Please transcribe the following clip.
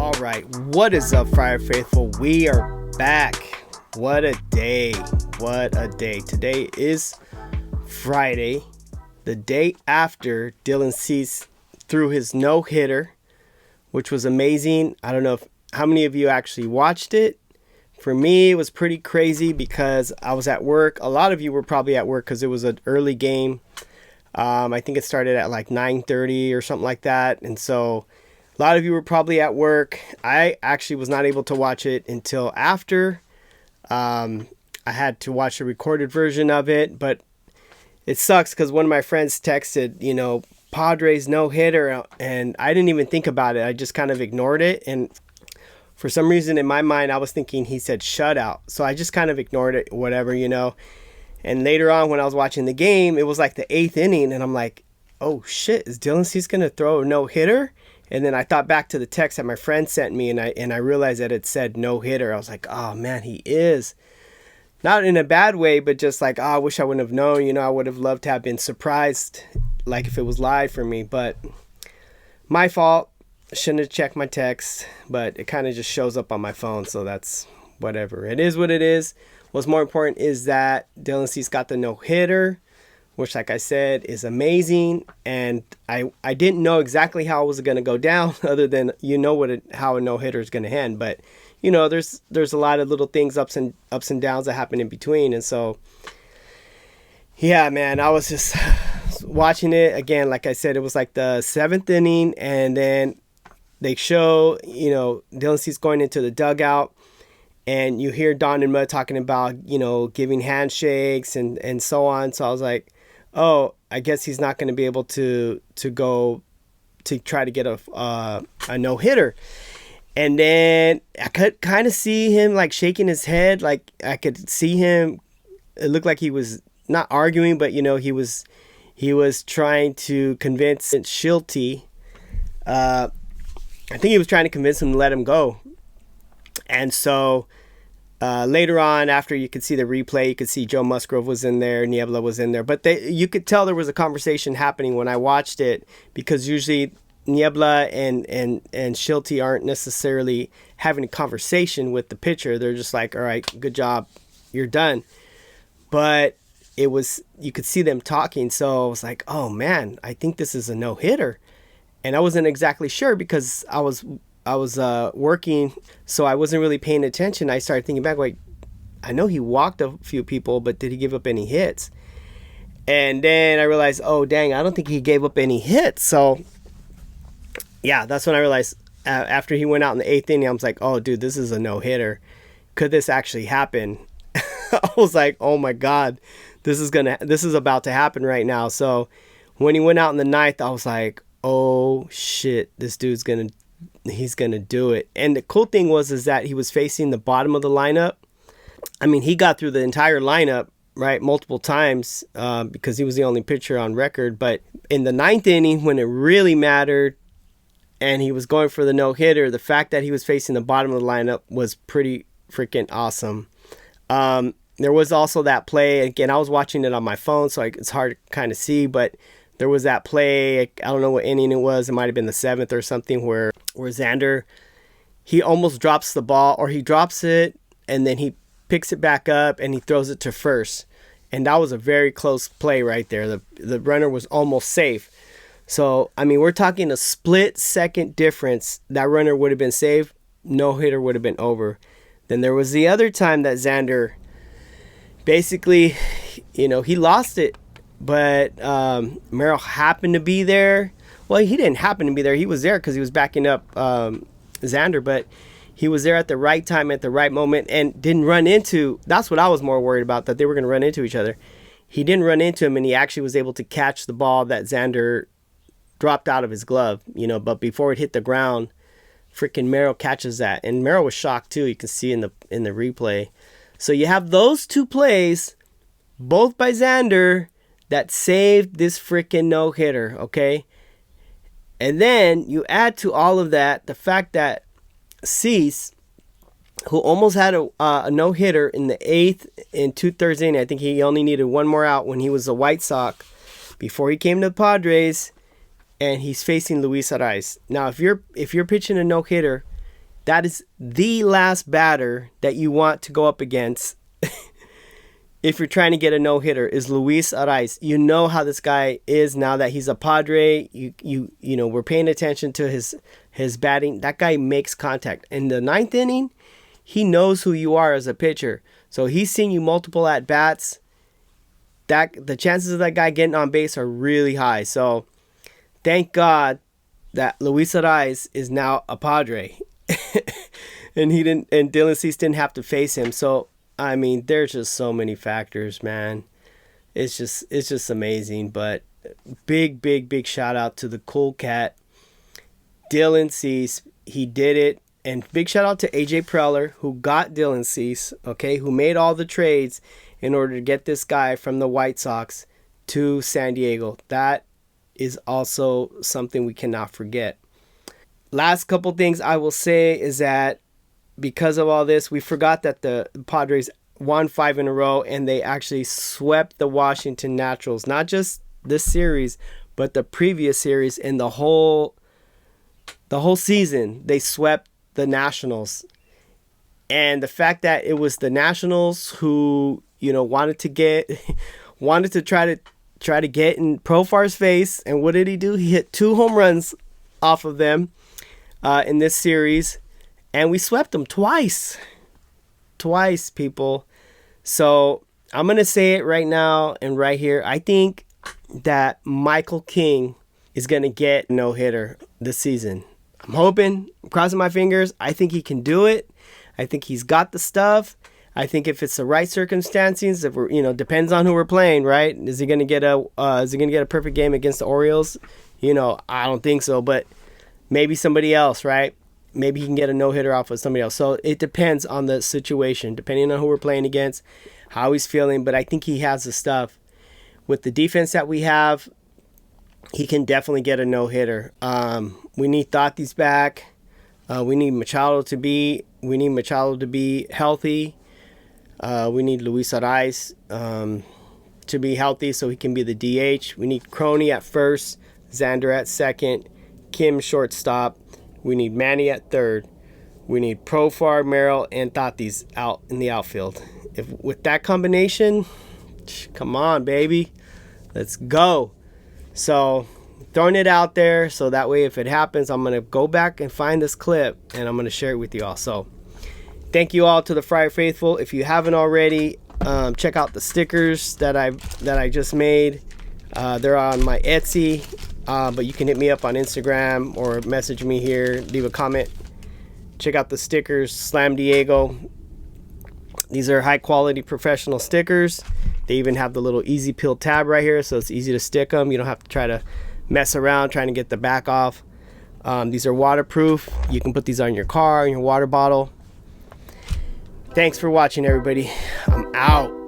All right, what is up, Friar Faithful? We are back. What a day. What a day. Today is Friday, the day after Dylan Cease threw his no-hitter, which was amazing. I don't know how many of you actually watched it. For me, it was pretty crazy because I was at work. A lot of you were probably at work because it was an early game. I think it started at like 9:30 or something like that. And so a lot of you were probably at work. I actually was not able to watch it until after. I had to watch the recorded version of it, but it sucks because one of my friends texted, Padres no-hitter, and I didn't even think about it. I just kind of ignored it. And for some reason in my mind, I was thinking he said shutout. So I just kind of ignored it, whatever. And later on when I was watching the game, it was like the 8th inning, and I'm like, oh shit, is Dylan Cease going to throw a no-hitter? And then I thought back to the text that my friend sent me, and I realized that it said no-hitter. I was like, oh man, he is. Not in a bad way, but just like, I wish I wouldn't have known. I would have loved to have been surprised, like if it was live for me. But my fault. Shouldn't have checked my text, but it kind of just shows up on my phone, so that's whatever. It is what it is. What's more important is that Dylan Cease got the no-hitter, which, like I said, is amazing. And I didn't know exactly how it was going to go down, other than how a no-hitter is going to end. But there's a lot of little things, ups and downs that happen in between. And so, yeah, man, I was just watching it again. Like I said, it was like the 7th inning, and then they show Dylan Cease going into the dugout. And you hear Don and Mud talking about, giving handshakes and so on. So I was like, oh, I guess he's not going to be able to go to try to get a no-hitter. And then I could kind of see him like shaking his head. Like I could see him. It looked like he was not arguing, but he was trying to convince Shilty. I think he was trying to convince him to let him go. And so later on, after you could see the replay, you could see Joe Musgrove was in there, Niebla was in there. But you could tell there was a conversation happening when I watched it, because usually Niebla and Shilty aren't necessarily having a conversation with the pitcher. They're just like, all right, good job, you're done. But you could see them talking. So I was like, oh man, I think this is a no-hitter. And I wasn't exactly sure because I was working, so I wasn't really paying attention. I started thinking back, like, I know he walked a few people, but did he give up any hits? And then I realized, oh, dang, I don't think he gave up any hits. So, yeah, that's when I realized after he went out in the 8th inning, I was like, oh, dude, this is a no-hitter. Could this actually happen? I was like, oh, my God, this is about to happen right now. So when he went out in the 9th, I was like, oh, shit, this dude's he's gonna do it. And the cool thing is that he was facing the bottom of the lineup. I mean, he got through the entire lineup, right, multiple times because he was the only pitcher on record. But in the 9th inning, when it really mattered and he was going for the no-hitter, the fact that he was facing the bottom of the lineup was pretty freaking awesome. There was also that play, again, I was watching it on my phone, so it's hard to kind of see, but there was that play, I don't know what inning it was, it might have been the 7th or something, where Xander, he almost drops the ball, or he drops it, and then he picks it back up, and he throws it to first. And that was a very close play right there. The runner was almost safe. So, I mean, we're talking a split-second difference. That runner would have been safe, no-hitter would have been over. Then there was the other time that Xander, basically, he lost it. But Merrill happened to be there. Well, he didn't happen to be there. He was there because he was backing up Xander. But he was there at the right time, at the right moment, and didn't run into. That's what I was more worried about, that they were going to run into each other. He didn't run into him, and he actually was able to catch the ball that Xander dropped out of his glove. But before it hit the ground, freaking Merrill catches that. And Merrill was shocked too. You can see in the replay. So you have those two plays, both by Xander, that saved this freaking no-hitter, okay? And then you add to all of that the fact that Cease, who almost had a no-hitter in the 8th and 2/3 inning, I think he only needed one more out when he was a White Sox before he came to the Padres, and he's facing Luis Arraez. Now, if you're pitching a no-hitter, That is the last batter that you want to go up against if you're trying to get a no-hitter, is Luis Arraez. You know how this guy is now that he's a Padre. You know, we're paying attention to his batting. That guy makes contact. In the ninth inning, he knows who you are as a pitcher. So he's seen you multiple at-bats. The chances of that guy getting on base are really high. So thank God that Luis Arraez is now a Padre. and Dylan Cease didn't have to face him. So I mean, there's just so many factors, man. It's just amazing. But big shout out to the cool cat, Dylan Cease. He did it. And big shout out to AJ Preller, who got Dylan Cease, okay, who made all the trades in order to get this guy from the White Sox to San Diego. That is also something we cannot forget. Last couple things I will say is that because of all this, we forgot that the Padres won 5 in a row, and they actually swept the Washington Nationals. Not just this series, but the previous series and the whole season. They swept the Nationals. And the fact that it was the Nationals who, you know, wanted to try to get in Profar's face, and what did he do? He hit 2 home runs off of them in this series. And we swept them twice, people. So I'm going to say it right now and right here. I think that Michael King is going to get a no-hitter this season. I'm hoping, I'm crossing my fingers. I think he can do it. I think he's got the stuff. I think if it's the right circumstances, if we're, you know, depends on who we're playing, right? Is he going to get a perfect game against the Orioles? You know, I don't think so, but maybe somebody else, right? Maybe he can get a no-hitter off with somebody else. So it depends on the situation, depending on who we're playing against, how he's feeling. But I think he has the stuff. With the defense that we have, he can definitely get a no-hitter. We need Tatis back. We need Machado to be healthy. We need Luis Arraez to be healthy so he can be the DH. We need Croney at first, Xander at second, Kim shortstop. We need Manny at third. We need Profar, Merrill, and Tatis out in the outfield. With that combination, come on, baby. Let's go. So, throwing it out there so that way if it happens, I'm going to go back and find this clip and I'm going to share it with you all. So, thank you all to the Friar Faithful. If you haven't already, check out the stickers that I just made. They're on my Etsy. But you can hit me up on Instagram or message me here, leave a comment. Check out the stickers, Slam Diego. These are high quality professional stickers. They even have the little easy peel tab right here, so it's easy to stick them. You don't have to try to mess around trying to get the back off. These are waterproof. You can put these on your car, in your water bottle. Thanks for watching, everybody. I'm out.